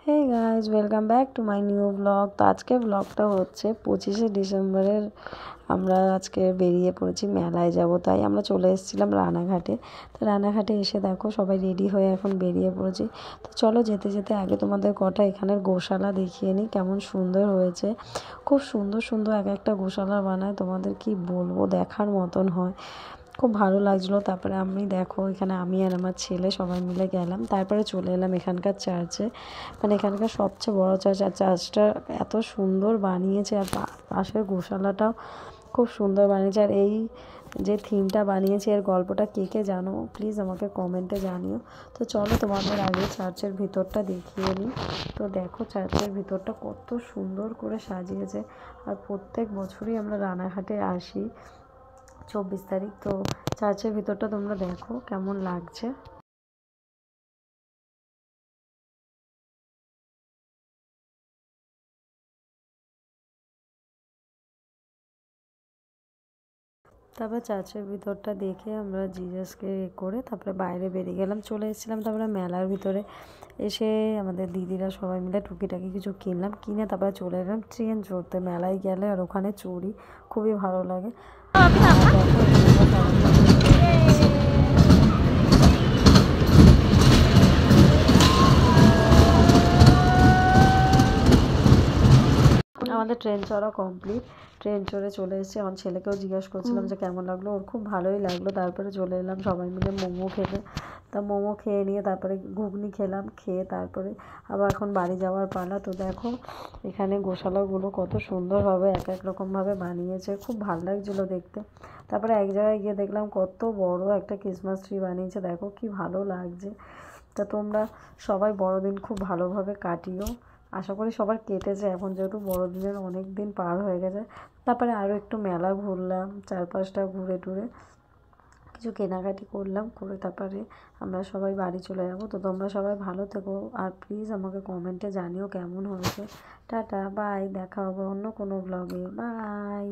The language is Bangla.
Hey guys, welcome back to my new blog. তো আজকে ব্লগটা হচ্ছে 25শে ডিসেম্বরের। আমরা আজকে বেরিয়ে পড়েছি, মেলায় যাব, তাই আমরা চলে এসেছিলাম রানাঘাটে। তো রানাঘাটে এসে দেখো সবাই রেডি হয়ে এখন বেরিয়ে পড়েছি। তো চলো যেতে যেতে আগে তোমাদের কটা এখানের গোশালা দেখিয়ে নিই, কেমন সুন্দর হয়েছে। খুব সুন্দর সুন্দর এক একটা গোশালা বানায়, তোমাদের কি বলবো, দেখার মতন হয়, খুব ভালো লাগছিলো। তারপরে দেখো এখানে আমি আর আমার ছেলে সবাই মিলে গেলাম, তারপরে চলে এলাম এখানকার চার্চে। মানে এখানকার সবচেয়ে বড় চার্চ, আর চার্চটা এত সুন্দর বানিয়েছে, আর পাশের গোশালাটাও খুব সুন্দর বানিয়েছে। আর এই যে থিমটা বানিয়েছে, এর গল্পটা কে কে জানো প্লিজ আমাকে কমেন্টে জানিও। তো চলো তোমাদের আগে চার্চের ভিতরটা দেখিয়ে নিই। তো দেখো চার্চের ভিতরটা কত সুন্দর করে সাজিয়েছে। আর প্রত্যেক বছরই আমরা রানাঘাটে আসি 24 তারিখ। তো চার্চের ভিতরটা তোমরা দেখো কেমন লাগছে। তারপর চার্চের ভিতরটা দেখে আমরা জিজাসকে করে তারপরে বাইরে বেরিয়ে গেলাম, চলে এসেছিলাম। তারপরে মেলার ভিতরে এসে আমাদের দিদিরা সবাই মিলে টুকিটাকি কিছু কিনলাম, কিনে তারপরে চলে এলাম ট্রেন চড়তে। মেলায় গেলে আর ওখানে চড়ি, খুবই ভালো লাগে। আমাদের ট্রেন চড়া কমপ্লিট, ট্রেন চড়ে চলে এসেছি। আমার ছেলেকেও জিজ্ঞাসা করছিলাম যে কেমন লাগলো, ওর খুব ভালোই লাগলো। তারপরে চলে এলাম সবাই মিলে মোমো খেতে। তা মোমো খেয়ে নিয়ে তারপরে ঘুগনি খেলাম, খেয়ে তারপরে আবার এখন বাড়ি যাওয়ার পালা। তো দেখো এখানে গোশালাগুলো কত সুন্দরভাবে এক এক রকমভাবে বানিয়েছে, খুব ভালো লাগছিলো দেখতে। তারপরে এক জায়গায় গিয়ে দেখলাম কত বড় একটা ক্রিসমাস ট্রি বানিয়েছে, দেখো কি ভালো লাগছে। তা তোমরা সবাই বড়দিন খুব ভালোভাবে কাটিও, আশা করি সবার কেটেছে। এখন যেহেতু বড়দিনের অনেক দিন পার হয়ে গেছে। তারপরে আরও একটু মেলা ঘুরলাম, চারপাশটা ঘুরে টুরে কিছু কেনাকাটি করলাম, করে তারপরে আমরা সবাই বাড়ি চলে যাবো। তো তোমরা সবাই ভালো থেকো, আর প্লিজ আমাকে কমেন্টে জানিও কেমন হয়েছে। টাটা, বাই, দেখা হবে অন্য কোনো ব্লগে, বাই।